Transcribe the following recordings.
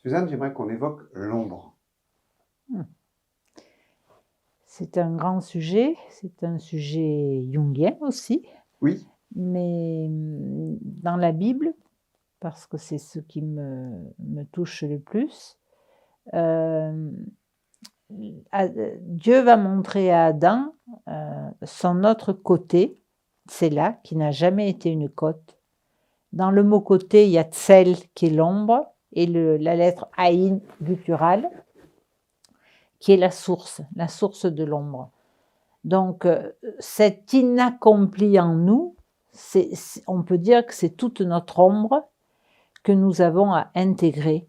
Suzanne, j'aimerais qu'on évoque l'ombre. Mmh. C'est un grand sujet, c'est un sujet jungien aussi, Oui, mais dans la Bible, parce que c'est ce qui me touche le plus, hem, Dieu va montrer à Adam, son autre côté, c'est là, qui n'a jamais été une côte. Dans le mot côté, il y a tsel qui est l'ombre et la lettre aïn gutturale qui est la source de l'ombre. Donc, cet inaccompli en nous, on peut dire que c'est toute notre ombre que nous avons à intégrer.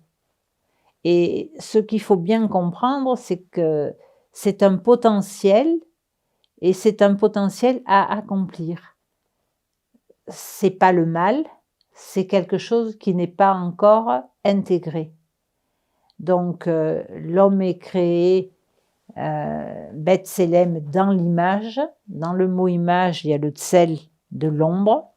Et ce qu'il faut bien comprendre, c'est que c'est un potentiel et c'est un potentiel à accomplir. C'est pas le mal, c'est quelque chose qui n'est pas encore intégré. Donc, l'homme est créé Bethsélem dans l'image. Dans le mot image, il y a le tsel de l'ombre.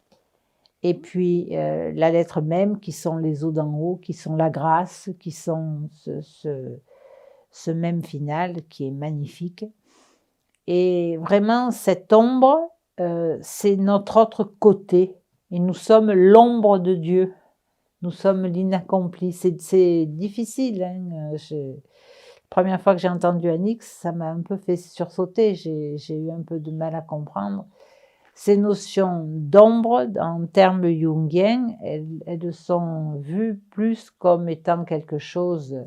Et puis la lettre même, qui sont les eaux d'en haut, qui sont la grâce, qui sont ce même final qui est magnifique. Et vraiment, cette ombre, c'est notre autre côté. Et nous sommes l'ombre de Dieu. Nous sommes l'inaccompli. C'est difficile. Première fois que j'ai entendu Annick, ça m'a un peu fait sursauter. J'ai eu un peu de mal à comprendre. Ces notions d'ombre, en termes jungiens, elles sont vues plus comme étant quelque chose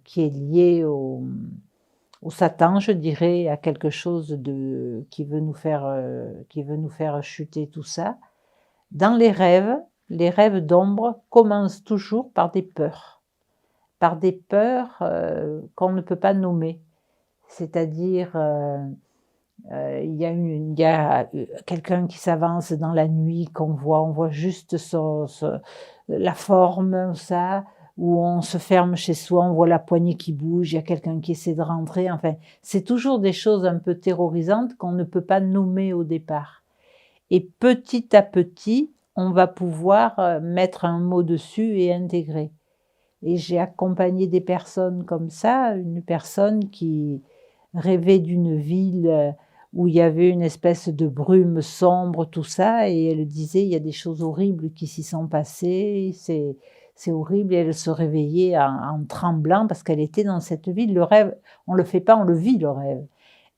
qui est lié au Satan, je dirais, à quelque chose qui veut nous faire chuter tout ça. Dans les rêves d'ombre commencent toujours par des peurs qu'on ne peut pas nommer. C'est-à-dire, il y a quelqu'un qui s'avance dans la nuit, on voit juste la forme, ça, ou on se ferme chez soi, on voit la poignée qui bouge, il y a quelqu'un qui essaie de rentrer. Enfin, c'est toujours des choses un peu terrorisantes qu'on ne peut pas nommer au départ. Et petit à petit, on va pouvoir mettre un mot dessus et intégrer. Et j'ai accompagné des personnes comme ça, une personne qui rêvait d'une ville où il y avait une espèce de brume sombre, tout ça, et elle disait, il y a des choses horribles qui s'y sont passées, c'est horrible, et elle se réveillait en tremblant parce qu'elle était dans cette ville. Le rêve, on le fait pas, on le vit, le rêve.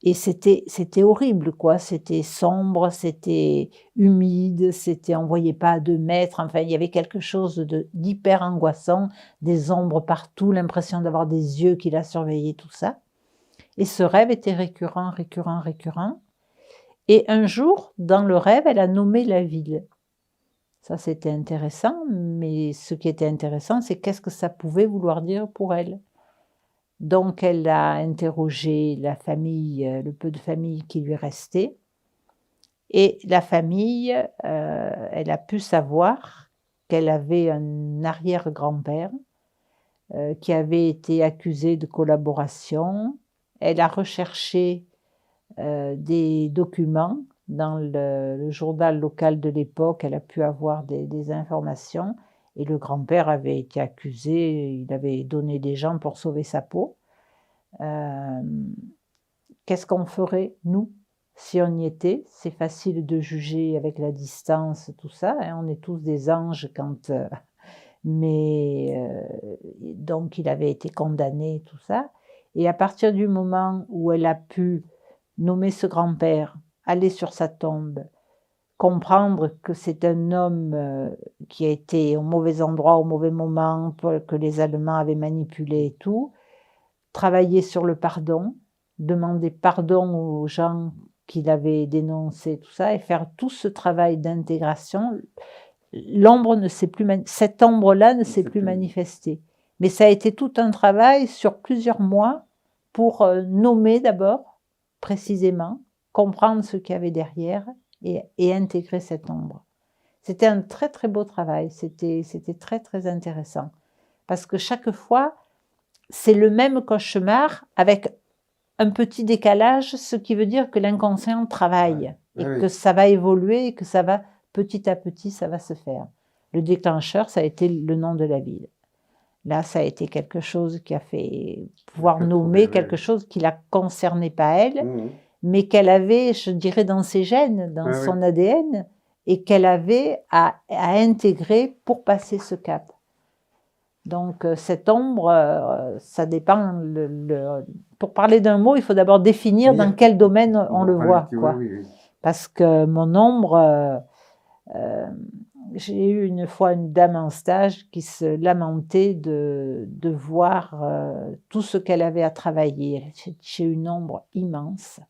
Et c'était horrible, quoi. C'était sombre, c'était humide, on voyait pas à 2 mètres. Enfin, il y avait quelque chose d'hyper angoissant, des ombres partout, l'impression d'avoir des yeux qui la surveillaient, tout ça. Et ce rêve était récurrent, récurrent, récurrent. Et un jour, dans le rêve, elle a nommé la ville. Ça, c'était intéressant, mais ce qui était intéressant, c'est qu'est-ce que ça pouvait vouloir dire pour elle. Donc, elle a interrogé la famille, le peu de famille qui lui restait. Et la famille, elle a pu savoir qu'elle avait un arrière-grand-père qui avait été accusé de collaboration. Elle a recherché des documents dans le journal local de l'époque. Elle a pu avoir des informations. Et le grand-père avait été accusé, il avait donné des gens pour sauver sa peau. Qu'est-ce qu'on ferait, nous, si on y était? C'est facile de juger avec la distance, tout ça, hein, on est tous des anges quand... donc il avait été condamné, tout ça. Et à partir du moment où elle a pu nommer ce grand-père, aller sur sa tombe, comprendre que c'est un homme qui a été au mauvais endroit, au mauvais moment, que les Allemands avaient manipulé et tout, travailler sur le pardon, demander pardon aux gens qu'il avait dénoncés, tout ça, et faire tout ce travail d'intégration. L'ombre ne s'est plus cette ombre-là ne s'est plus manifestée. Mais ça a été tout un travail sur plusieurs mois pour nommer d'abord, précisément, comprendre ce qu'il y avait derrière et intégrer cette ombre. C'était un très très beau travail, c'était très très intéressant. Parce que chaque fois, c'est le même cauchemar avec un petit décalage, ce qui veut dire que l'inconscient travaille et que ça va évoluer et que ça va petit à petit, ça va se faire. Le déclencheur, ça a été le nom de la ville. Là, ça a été quelque chose qui a fait pouvoir peut nommer trouver, quelque ouais. chose qui la concernait pas elle, Mmh. mais qu'elle avait, je dirais, dans ses gènes, dans Ouais, ouais. son ADN, et qu'elle avait à intégrer pour passer ce cap. Donc, cette ombre, ça dépend. Pour parler d'un mot, il faut d'abord définir dans Dire, quel domaine on on le reprend les voit, petits, oui, quoi. oui, oui. Parce que mon ombre, euh, j'ai eu une fois une dame en stage qui se lamentait de voir tout ce qu'elle avait à travailler. J'ai une ombre immense.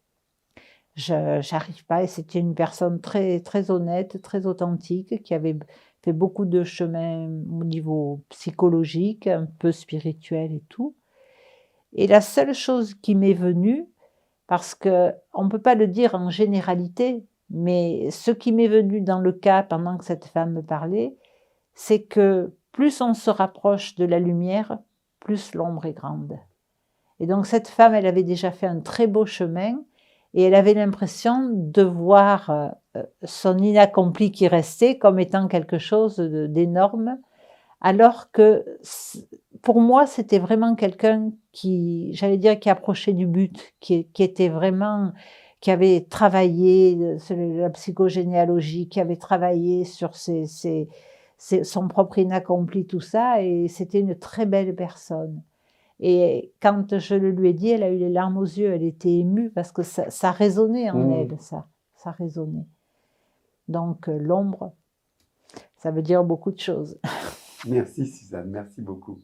Je j'arrive pas, et c'était une personne très très honnête, très authentique, qui avait fait beaucoup de chemin au niveau psychologique, un peu spirituel et tout. Et la seule chose qui m'est venue, parce qu'on ne peut pas le dire en généralité, mais ce qui m'est venu dans le cas pendant que cette femme me parlait, c'est que plus on se rapproche de la lumière, plus l'ombre est grande. Et donc cette femme, elle avait déjà fait un très beau chemin, et elle avait l'impression de voir son inaccompli qui restait comme étant quelque chose d'énorme, alors que pour moi, c'était vraiment quelqu'un qui, j'allais dire, qui approchait du but, qui était vraiment, qui avait travaillé sur la psychogénéalogie, qui avait travaillé sur son propre inaccompli, tout ça, et c'était une très belle personne. Et quand je le lui ai dit, elle a eu les larmes aux yeux, elle était émue parce que ça résonnait en Mmh. elle, ça résonnait. Donc l'ombre, ça veut dire beaucoup de choses. Merci Suzanne, merci beaucoup.